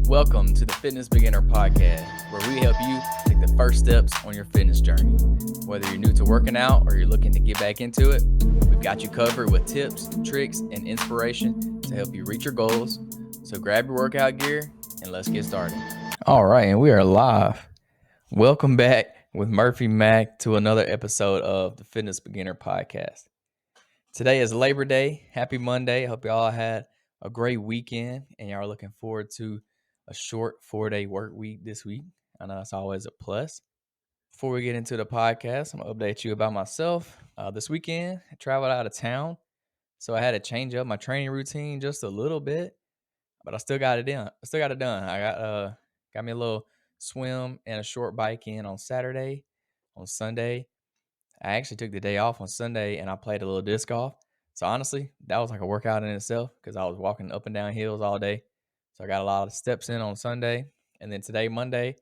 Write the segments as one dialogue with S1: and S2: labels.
S1: Welcome to the Fitness Beginner Podcast, where we help you take the first steps on your fitness journey. Whether you're new to working out or you're looking to get back into it, we've got you covered with tips, tricks, and inspiration to help you reach your goals. So grab your workout gear and let's get started. All right, and we are live. Welcome back with Murphy Mack to another episode of the Fitness Beginner Podcast. Today is Labor Day. Happy Monday. I hope y'all had a great weekend and y'all are looking forward to a short 4-day work week this week. I know it's always a plus. Before we get into the podcast, I'm going to update you about myself. This weekend, I traveled out of town, so I had to change up my training routine just a little bit, but I still got it done. I got me a little swim and a short bike in on Saturday. On Sunday, I actually took the day off on Sunday and I played a little disc golf. So honestly, that was like a workout in itself because I was walking up and down hills all day. So I got a lot of steps in on Sunday. And then today, Monday,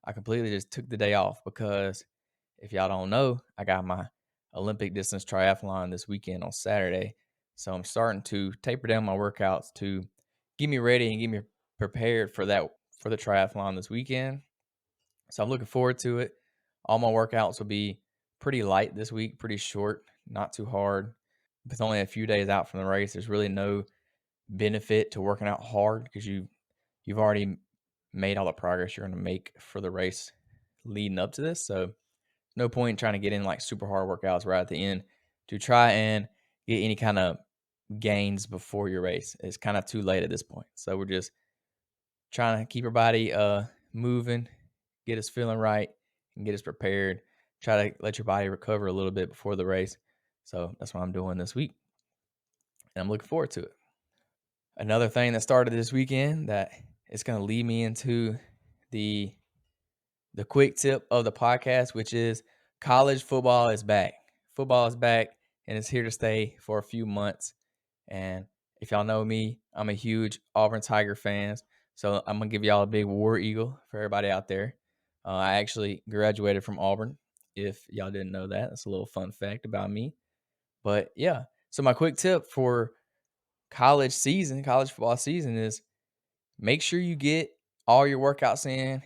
S1: I completely just took the day off because if y'all don't know, I got my Olympic distance triathlon this weekend on Saturday. So I'm starting to taper down my workouts to get me ready and get me prepared for the triathlon this weekend. So I'm looking forward to it. All my workouts will be pretty light this week, pretty short, not too hard. With only a few days out from the race, there's really no benefit to working out hard because you've already made all the progress you're going to make for the race leading up to this. So no point in trying to get in like super hard workouts right at the end to try and get any kind of gains before your race. It's kind of too late at this point. So we're just trying to keep our body moving, get us feeling right, and get us prepared. Try to let your body recover a little bit before the race. So that's what I'm doing this week, and I'm looking forward to it. Another thing that started this weekend that is going to lead me into the quick tip of the podcast, which is college football is back. Football is back, and it's here to stay for a few months. And if y'all know me, I'm a huge Auburn Tiger fan. So I'm going to give y'all a big War Eagle for everybody out there. I actually graduated from Auburn. If y'all didn't know that, that's a little fun fact about me. But yeah, so my quick tip for college football season is make sure you get all your workouts in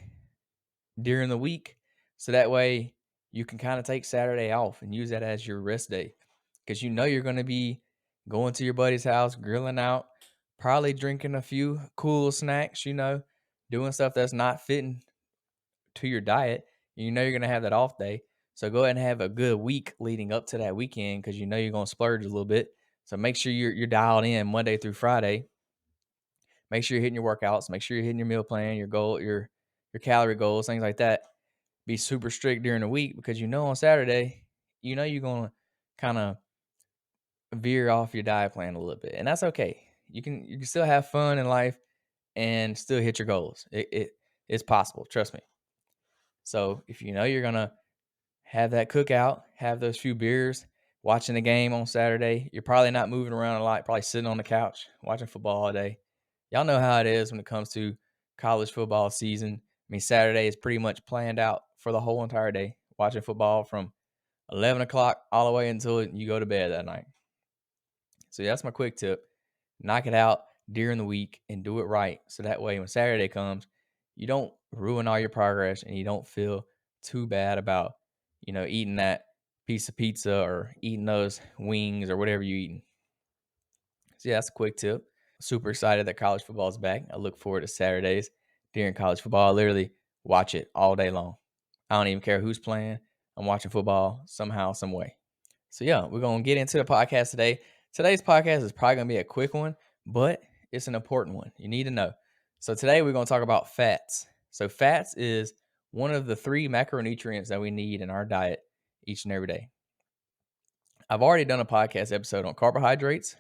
S1: during the week. So that way you can kind of take Saturday off and use that as your rest day. Because you know you're going to be going to your buddy's house, grilling out, probably drinking a few cool snacks, doing stuff that's not fitting to your diet. You know you're going to have that off day. So go ahead and have a good week leading up to that weekend because you know you're going to splurge a little bit. So make sure you're dialed in Monday through Friday. Make sure you're hitting your workouts. Make sure you're hitting your meal plan, your goal, your calorie goals, things like that. Be super strict during the week because on Saturday, you're going to kind of veer off your diet plan a little bit, and that's okay. You can still have fun in life and still hit your goals. It's possible, trust me. So if you're gonna have that cookout, have those few beers, watching the game on Saturday, you're probably not moving around a lot, probably sitting on the couch watching football all day. Y'all know how it is when it comes to college football season. I mean, Saturday is pretty much planned out for the whole entire day, watching football from 11 o'clock all the way until you go to bed that night. So that's my quick tip. Knock it out during the week and do it right. So that way when Saturday comes, you don't ruin all your progress and you don't feel too bad about, eating that piece of pizza or eating those wings or whatever you're eating. So that's a quick tip. Super excited that college football is back. I look forward to Saturdays during college football. I literally watch it all day long. I don't even care who's playing. I'm watching football somehow, some way. So yeah, we're going to get into the podcast today. Today's podcast is probably going to be a quick one, but it's an important one. You need to know. So today we're going to talk about fats. So fats is one of the 3 macronutrients that we need in our diet each and every day. I've already done a podcast episode on carbohydrates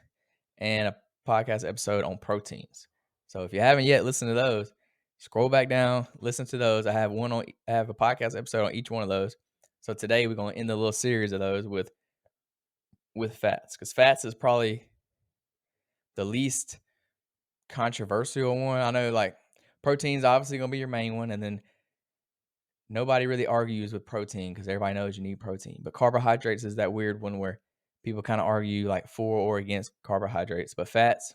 S1: and a podcast episode on proteins. So if you haven't yet listened to those, scroll back down, listen to those. I have a podcast episode on each one of those. So today we're going to end the little series of those with fats, because fats is probably the least controversial one. I know like protein's obviously going to be your main one, and then nobody really argues with protein because everybody knows you need protein. But carbohydrates is that weird one where People kind of argue like for or against carbohydrates, but fats,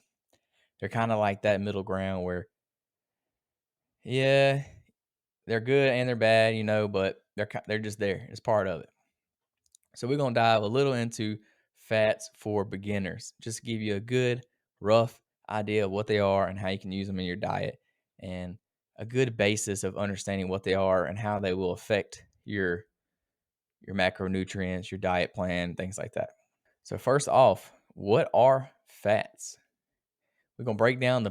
S1: they're kind of like that middle ground where, yeah, they're good and they're bad, but they're just there. It's part of it. So we're gonna dive a little into fats for beginners, just to give you a good rough idea of what they are and how you can use them in your diet, and a good basis of understanding what they are and how they will affect your macronutrients, your diet plan, things like that. So first off, what are fats? We're gonna break down the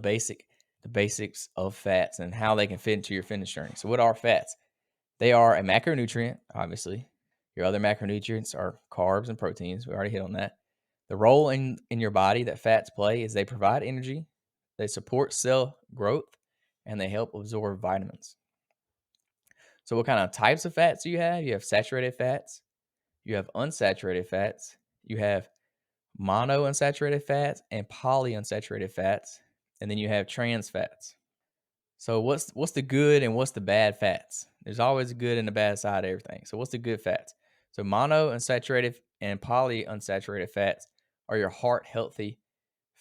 S1: basics of fats and how they can fit into your fitness journey. So what are fats? They are a macronutrient, obviously. Your other macronutrients are carbs and proteins. We already hit on that. The role in your body that fats play is they provide energy, they support cell growth, and they help absorb vitamins. So what kind of types of fats do you have? You have saturated fats, you have unsaturated fats, you have monounsaturated fats and polyunsaturated fats, and then you have trans fats. So what's the good and what's the bad fats? There's always a good and a bad side of everything. So what's the good fats? So monounsaturated and polyunsaturated fats are your heart healthy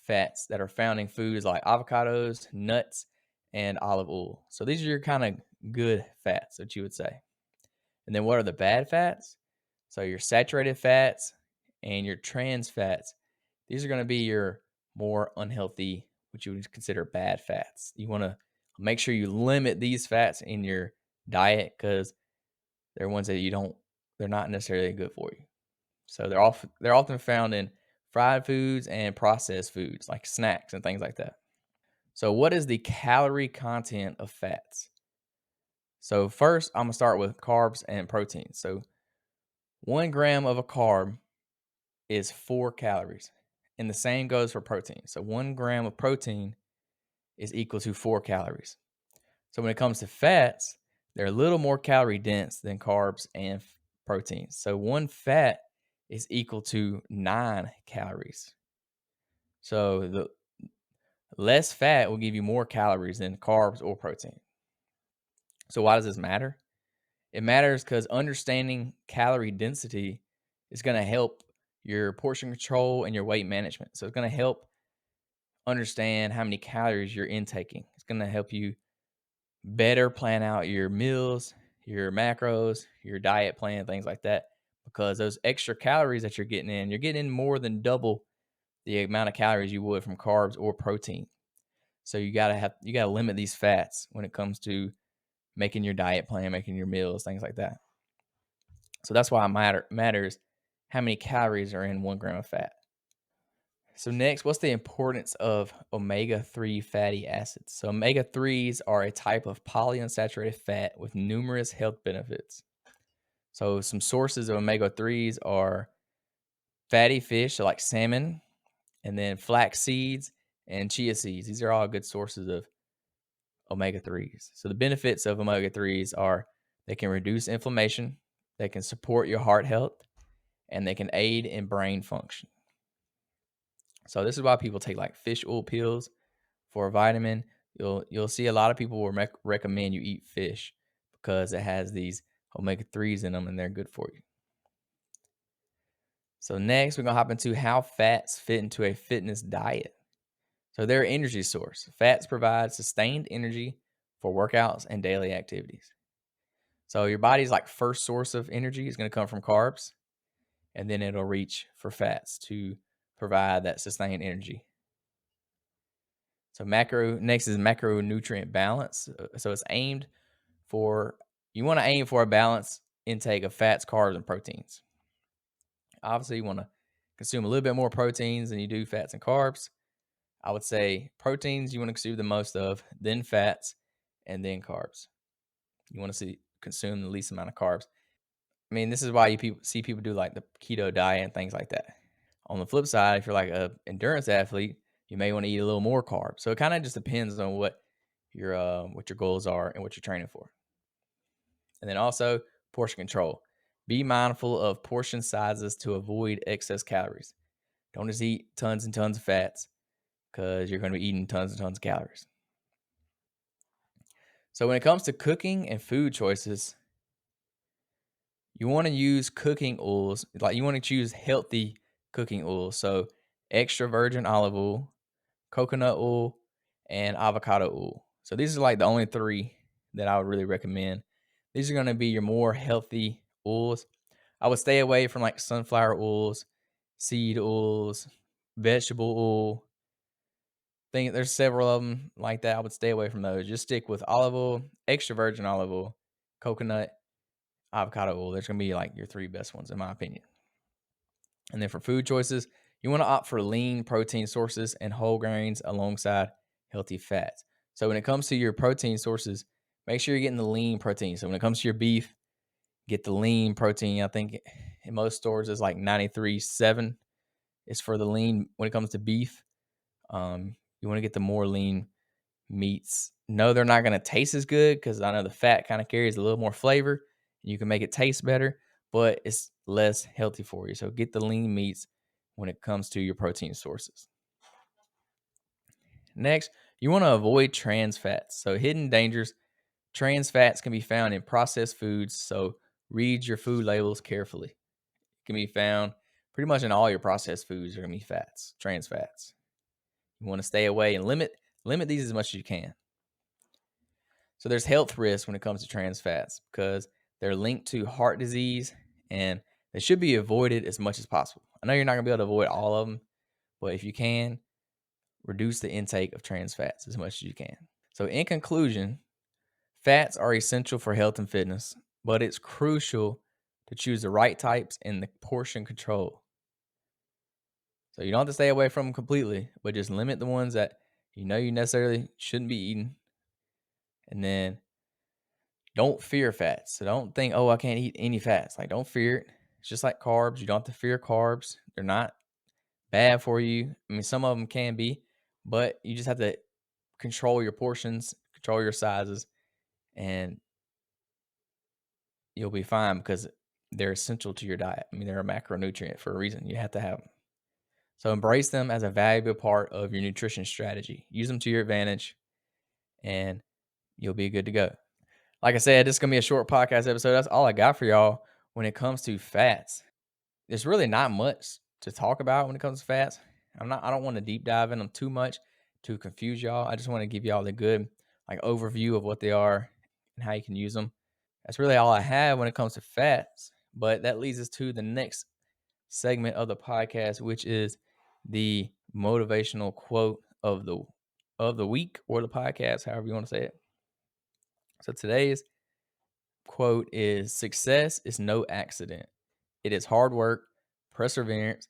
S1: fats that are found in foods like avocados, nuts, and olive oil. So these are your kind of good fats that you would say. And then what are the bad fats? So your saturated fats and your trans fats. These are going to be your more unhealthy, what you would consider bad fats. You want to make sure you limit these fats in your diet because they're ones that they're not necessarily good for you. So they're often found in fried foods and processed foods like snacks and things like that. So what is the calorie content of fats? So first, I'm gonna start with carbs and proteins. So 1 gram of a carb is 4 calories, and the same goes for protein. So 1 gram of protein is equal to 4 calories. So when it comes to fats, they're a little more calorie dense than carbs and proteins. So one fat is equal to 9 calories. So the less fat will give you more calories than carbs or protein. So why does this matter? It matters because understanding calorie density is going to help your portion control and your weight management. So it's going to help understand how many calories you're intaking. It's going to help you better plan out your meals, your macros, your diet plan, things like that. Because those extra calories that you're getting in more than double the amount of calories you would from carbs or protein. So you gotta limit these fats when it comes to making your diet plan, making your meals, things like that. So that's why it matters how many calories are in 1 gram of fat. So next, what's the importance of omega-3 fatty acids? So omega-3s are a type of polyunsaturated fat with numerous health benefits. So some sources of omega-3s are fatty fish, so like salmon, and then flax seeds and chia seeds. These are all good sources of omega-3s. So the benefits of omega-3s are they can reduce inflammation, they can support your heart health, and they can aid in brain function. So this is why people take like fish oil pills for a vitamin. You'll see a lot of people will recommend you eat fish because it has these omega-3s in them and they're good for you. So next we're gonna hop into how fats fit into a fitness diet. So they're an energy source. Fats provide sustained energy for workouts and daily activities. So your body's like first source of energy is going to come from carbs, and then it'll reach for fats to provide that sustained energy. So next is macronutrient balance. So it's aimed for you want to aim for a balanced intake of fats, carbs, and proteins. Obviously, you want to consume a little bit more proteins than you do fats and carbs. I would say proteins you want to consume the most of, then fats, and then carbs. You want to consume the least amount of carbs. I mean, this is why you see people do like the keto diet and things like that. On the flip side, if you're like a endurance athlete, you may want to eat a little more carbs. So it kind of just depends on what your goals are and what you're training for. And then also portion control. Be mindful of portion sizes to avoid excess calories. Don't just eat tons and tons of fats because you're going to be eating tons and tons of calories. So when it comes to cooking and food choices, you want to use cooking oils. Like you want to choose healthy cooking oils. So extra virgin olive oil, coconut oil, and avocado oil. So these are like the only three that I would really recommend. These are going to be your more healthy oils. I would stay away from like sunflower oils, seed oils, vegetable oil. Think there's several of them like that. I would stay away from those. Just stick with olive oil, extra virgin olive oil, coconut, avocado oil. There's gonna be like your three best ones in my opinion. And then for food choices, you want to opt for lean protein sources and whole grains alongside healthy fats. So when it comes to your protein sources, make sure you're getting the lean protein. So when it comes to your beef, get the lean protein. I think in most stores it's like 93.7 is for the lean when it comes to beef. You want to get the more lean meats. No, they're not going to taste as good because I know the fat kind of carries a little more flavor and you can make it taste better, but it's less healthy for you. So get the lean meats when it comes to your protein sources. Next, you want to avoid trans fats. So hidden dangers. Trans fats can be found in processed foods, so read your food labels carefully. It can be found pretty much in all your processed foods are going to be fats, trans fats. You want to stay away and limit these as much as you can. So there's health risks when it comes to trans fats because they're linked to heart disease and they should be avoided as much as possible. I know you're not going to be able to avoid all of them, but if you can, reduce the intake of trans fats as much as you can. So in conclusion, fats are essential for health and fitness, but it's crucial to choose the right types and the portion control. So you don't have to stay away from them completely, but just limit the ones that you know you necessarily shouldn't be eating. And then don't fear fats. So don't think, oh, I can't eat any fats. Like, don't fear it. It's just like carbs. You don't have to fear carbs. They're not bad for you. I mean, some of them can be, but you just have to control your portions, control your sizes, and you'll be fine because they're essential to your diet. I mean, they're a macronutrient for a reason. You have to have them. So embrace them as a valuable part of your nutrition strategy. Use them to your advantage, and you'll be good to go. Like I said, this is gonna be a short podcast episode. That's all I got for y'all when it comes to fats. There's really not much to talk about when it comes to fats. I don't want to deep dive in them too much to confuse y'all. I just want to give y'all the good like overview of what they are and how you can use them. That's really all I have when it comes to fats. But that leads us to the next segment of the podcast, which is the motivational quote of the week or the podcast, however you want to say it. So today's quote is success is no accident. It is hard work, perseverance,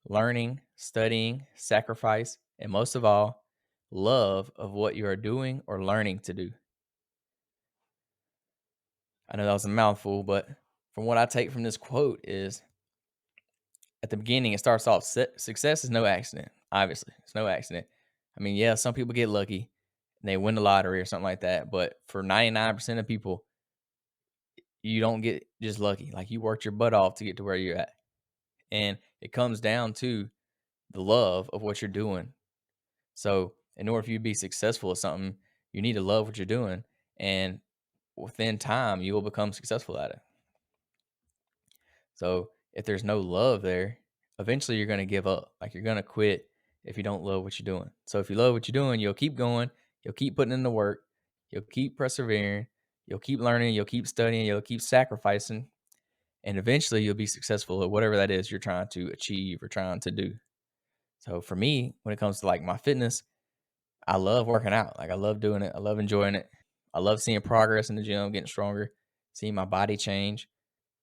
S1: learning, studying, sacrifice, and most of all, love of what you are doing or learning to do. I know that was a mouthful, but from what I take from this quote is at the beginning, it starts off success is no accident. Obviously, it's no accident. I mean, yeah, some people get lucky and they win the lottery or something like that, but for 99% of people, you don't get just lucky. Like you worked your butt off to get to where you're at. And it comes down to the love of what you're doing. So, in order for you to be successful at something, you need to love what you're doing. And within time, you will become successful at it. So, if there's no love there, eventually you're going to give up. Like you're going to quit if you don't love what you're doing. So, if you love what you're doing, you'll keep going, you'll keep putting in the work, you'll keep persevering, you'll keep learning, you'll keep studying, you'll keep sacrificing, and eventually you'll be successful at whatever that is you're trying to achieve or trying to do. So for me, when it comes to like my fitness, I love working out. Like I love doing it. I love enjoying it. I love seeing progress in the gym, getting stronger, seeing my body change.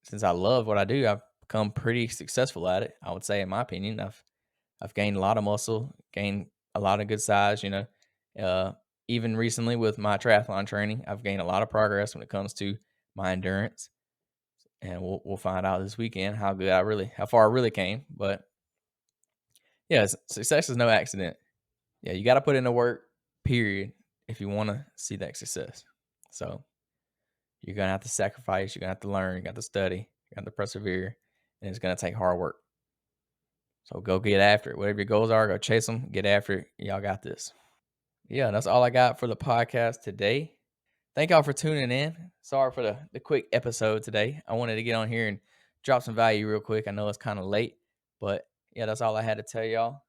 S1: Since I love what I do, I've become pretty successful at it. I would say, in my opinion, I've gained a lot of muscle, gained a lot of good size. Uh, even recently with my triathlon training, I've gained a lot of progress when it comes to my endurance. And we'll find out this weekend how far I really came. But yeah, success is no accident. Yeah, you got to put in the work, period, if you want to see that success. So you're going to have to sacrifice, you're going to have to learn, you got to study, you got to persevere, and it's going to take hard work. So go get after it. Whatever your goals are, go chase them, get after it. Y'all got this. Yeah, that's all I got for the podcast today. Thank y'all for tuning in. Sorry for the quick episode today. I wanted to get on here and drop some value real quick. I know it's kind of late, but yeah, that's all I had to tell y'all.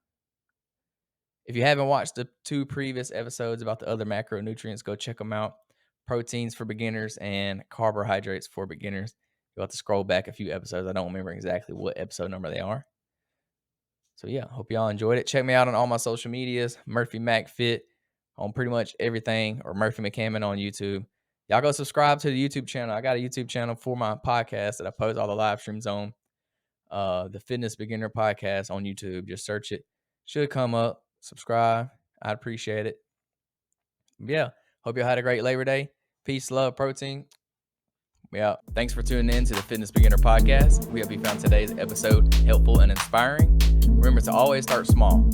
S1: If you haven't watched the 2 previous episodes about the other macronutrients, go check them out. Proteins for beginners and carbohydrates for beginners. You'll have to scroll back a few episodes. I don't remember exactly what episode number they are. So yeah, hope y'all enjoyed it. Check me out on all my social medias, Murphy Mac Fit on pretty much everything, or Murphy McCammon on YouTube. Y'all go subscribe to the YouTube channel. I got a YouTube channel for my podcast that I post all the live streams on. The Fitness Beginner Podcast on YouTube. Just search it. Should come up. Subscribe. I'd appreciate it. Yeah. Hope y'all had a great Labor Day. Peace, love, protein. Yeah. Thanks for tuning in to the Fitness Beginner Podcast. We hope you found today's episode helpful and inspiring. Remember to always start small,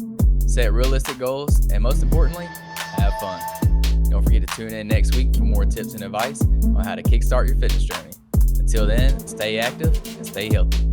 S1: set realistic goals, and most importantly, have fun. Don't forget to tune in next week for more tips and advice on how to kickstart your fitness journey. Until then, stay active and stay healthy.